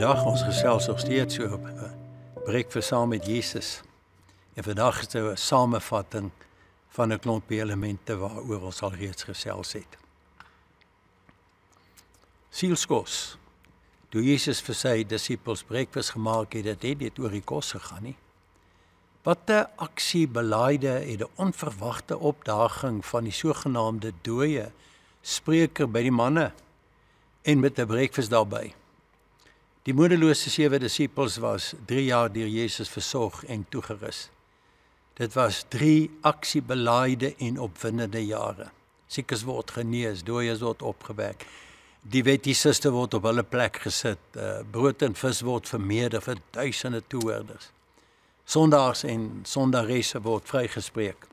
Vandag ons gesels nog steeds oor breakfast saam met Jesus. En vandag is 'n samevatting van 'n klompie elemente waaroor ons al reeds gesels het. Sielskos. Toe Jesus vir sy disippels breakfast gemaak het, het dit net oor die kos gegaan nie. Wat 'n aksiebeleide en 'n onverwagte opdaging van die sogenaamde dooie spreker by die manne en met 'n breakfast daarbey. Die moederlose 7 disippels was 3 jaar deur Jesus versorg en toegerus. Dit was 3 aksiebeleide en opwindende jare. Siekes word genees, dooies word opgewek. Die wettisiste word op hulle plek gesit. Brood en vis word vermeerder vir duisende toehoorders. Sondaars en sondaresse word vrygespreek.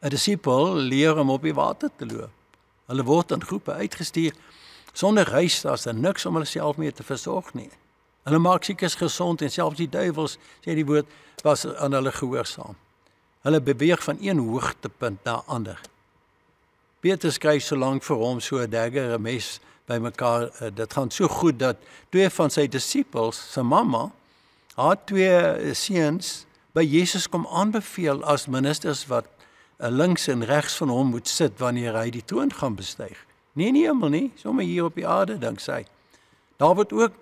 'n Disipel leer om op die water te loop. Hulle word in groepe uitgestuur. Sonder reis daar's niks om hulle self mee te versorg nie. Hulle maak siekes gesond en selfs die duiwels, sê die woord, was aan hulle gehoorsaam. Hulle beweeg van een hoogtepunt na ander. Petrus skryf so lank vir hom so 'n dagger, 'n mes bymekaar. Dit gaan so goed dat 2 van sy disippels, sy mamma, haar 2 seuns by Jesus kom aanbeveel as ministers wat links en regs van hom moet sit wanneer hy die troon gaan bestyg. Nie in die hemel nie, sommer hier op die aarde, dink sy. Daar word ook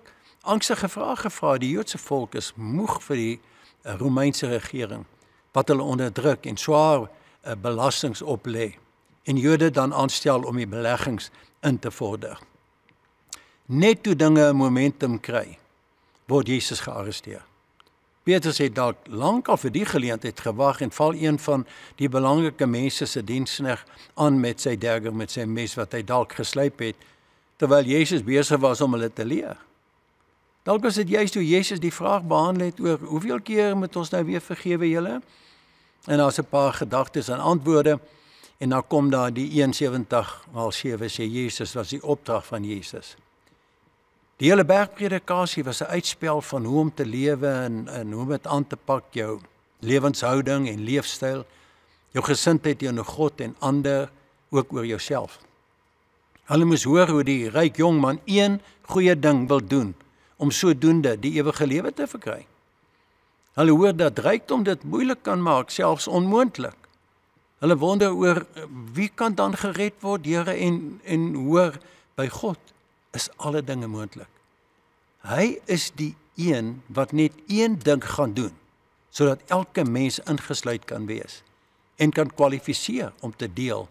angstige vrae gevra. Die Joodse volk is moeg vir die Romeinse regering, wat hulle onderdruk en swaar belastings oplê, en Jode dan aanstel om die beleggings in te vorder. Net toe dinge 'n momentum kry, word Jesus gearresteer. Petrus het dalk lank al vir die geleentheid gewag en val een van die belangrike mense se diensknegt aan met sy dagger, met sy mes wat hy dalk geslyp het, terwyl Jesus besig was om hulle te leer. Dalk was dit juist toe Jesus die vraag behandel het oor hoeveel keer moet ons nou weer vergewe julle? En daar's 'n paar gedagtes en antwoorde, en dan kom daar die 71x7 sê Jesus, was die opdrag van Jesus. Die hele bergpredikasie was 'n uitspel van hoe om te lewe en hoe om dit aan te pak, jou lewenshouding en leefstyl, jou gesindheid teenoor God en ander, ook oor jouself. Hulle moes hoor hoe die ryk jongman een goeie ding wil doen, om sodoende die ewige lewe te verkry. Hulle hoor dat rykdom dit moeilik kan maak, selfs onmoontlik. Hulle wonder oor wie kan dan gered word, Here, en hoor, by God is alle dinge moontlik. Hy is die een wat net een ding gaan doen, sodat elke mens ingesluit kan wees en kan kwalifiseer om te deel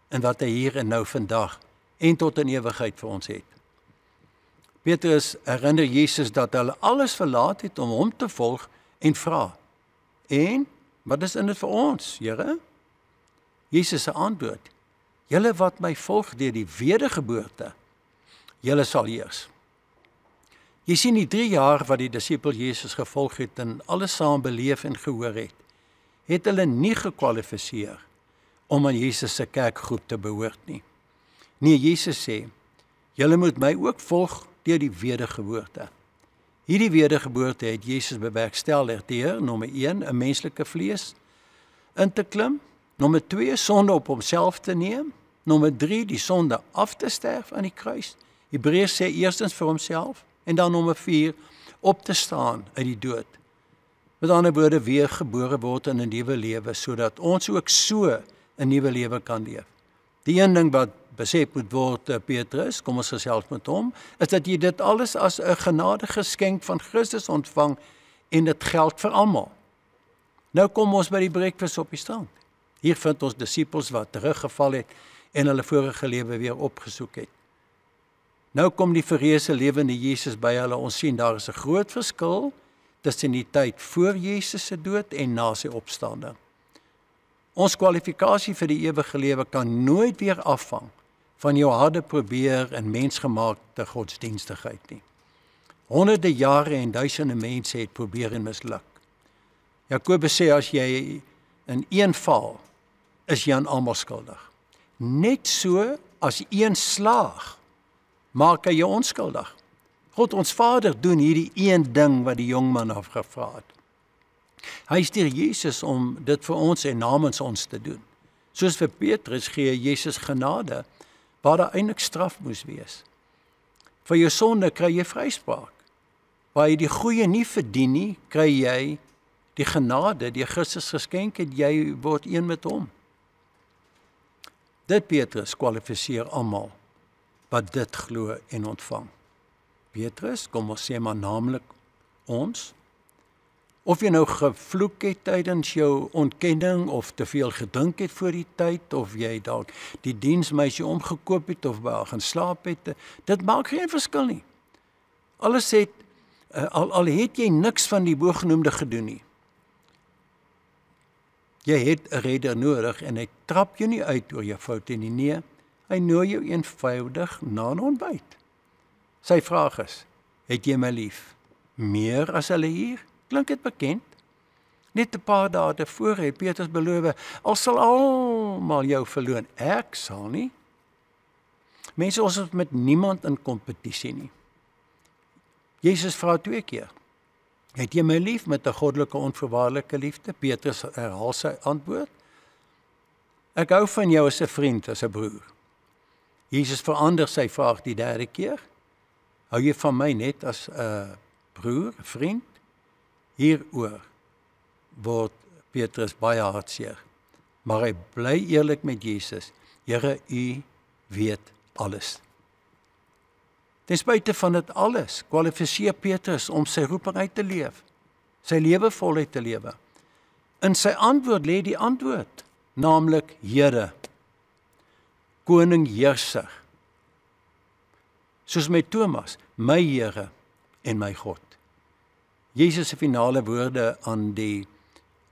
in wat hy hier en nou vandag en tot in ewigheid vir ons het. Petrus herinner Jesus dat hulle alles verlaat het om hom te volg en vra, en wat is in dit vir ons, Here? Jesus se antwoord, julle wat my volg deur die wedergeboorte, julle sal heers. Jy sien die 3 jaar wat die disipel Jesus gevolg het en alles saam beleef en gehoor het hulle nie gekwalifiseer om aan Jesus se kerkgroep te behoort nie. Nee, Jesus sê, julle moet my ook volg deur die wedergeboorte. Hierdie wedergeboorte het Jesus bewerkstellig deur, nommer 1, 'n menslike vlees in te klim, nommer 2, sonde op homself te neem, nommer 3, die sonde af te sterf aan die kruis. Hebreërs sê eerstens vir homself, en dan nommer 4, op te staan uit die dood. Met ander woorde, weer gebore word in 'n nuwe lewe, sodat ons ook so 'n nuwe lewe kan leef. Die een ding wat besef moet word, Petrus, kom ons gesels met hom, is dat jy dit alles as 'n genadegeskenk van Christus ontvang, en dit geld vir almal. Nou kom ons by die breakfast op die strand. Hier vind ons disippels wat teruggeval het en hulle vorige lewe weer opgesoek het. Nou kom die verreëse lewende Jesus by hulle. Ons sien daar is 'n groot verskil tussen die tyd voor Jesus se dood en na sy opstanding. Ons kwalifikasie vir die ewige lewe kan nooit weer afhang van jou harde probeer en mensgemaakte godsdienstigheid nie. Honderde jare en duisende mense het probeer en misluk. Jakobus sê as jy in een val, is jy aan almal skuldig. Net so as een slaag, maak hy jou onskuldig. God ons Vader doen hierdie een ding wat die jongman afgevra het. Hy stuur Jesus om dit vir ons en namens ons te doen. Soos vir Petrus gee Jesus genade, waar daar eintlik straf moes wees. Vir jou sonde kry jy vryspraak. Waar jy die goeie nie verdien nie, kry jy die genade, die Christus geskenk het, jy word een met hom. Dit Petrus kwalifiseer almal wat dit glo en ontvang. Petrus, kom ons sê maar naamlik ons, of jy nou gevloek het tydens jou ontkenning, of te veel gedink het voor die tyd, of jy dalk die diensmeisie omgekoop het, of by haar gaan slaap het, dit maak geen verskil nie. Alles het, al het jy niks van die bogenoemde gedoen nie. Jy het 'n redder nodig en hy trap jou nie uit oor jou foute nie. Nee, hy nooi jou eenvoudig na 'n ontbyt. Sy vraag is, het jy my lief? Meer as hulle hier? Klink dit bekend? Net 'n paar dae tevore het Petrus beloof, al sal almal jou verloon, ek sal nie. Mense, ons is met niemand in kompetisie nie. Jesus vra 2 keer, het jy my lief met 'n goddelike onvoorwaardelike liefde? Petrus herhaal sy antwoord, ek hou van jou as 'n vriend, as 'n broer. Jesus verander sy vraag die 3de keer, hou jy van my net as 'n broer, 'n vriend? Hieroor word Petrus baie hartseer, maar hy bly eerlik met Jesus. Here, u weet alles. Ten spyte van dit alles, kwalifiseer Petrus om sy roeping uit te leef, sy lewe voluit te lewe. In sy antwoord lê die antwoord, naamlik Here, Koning Heerser. Soos met Thomas, my Here en my God. Jesus se finale woorde aan die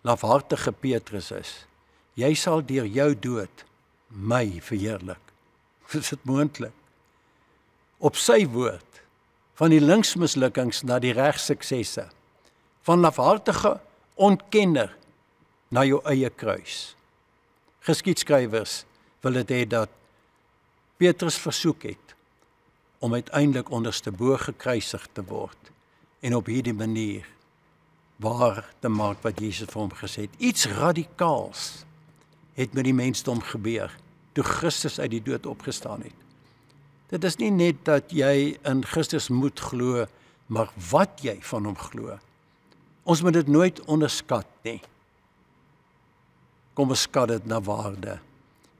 lafhartige Petrus is, jy sal deur jou dood my verheerlik. Is dit moontlik? Op sy woord, van die linksmislukkings na die regssuksesse, van lafhartige ontkenner na jou eie kruis. Geskiedskrywers wil dit hê dat Petrus versoek het om uiteindelik onderstebo gekruisig te word en op hierdie manier waar te maak wat Jesus vir hom gesê het. Iets radikaals het met die mensdom gebeur toe Christus uit die dood opgestaan het. Dit is nie net dat jy in Christus moet glo, maar wat jy van hom glo. Ons moet dit nooit onderskat nie. Kom ons skat dit na waarde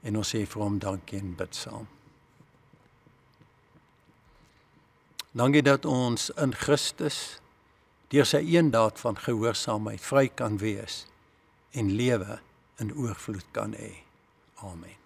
en ons sê vir hom dankie en bid saam. Dankie dat ons in Christus deur sy eendaad van gehoorsaamheid vry kan wees en lewe in oorvloed kan hê. Amen.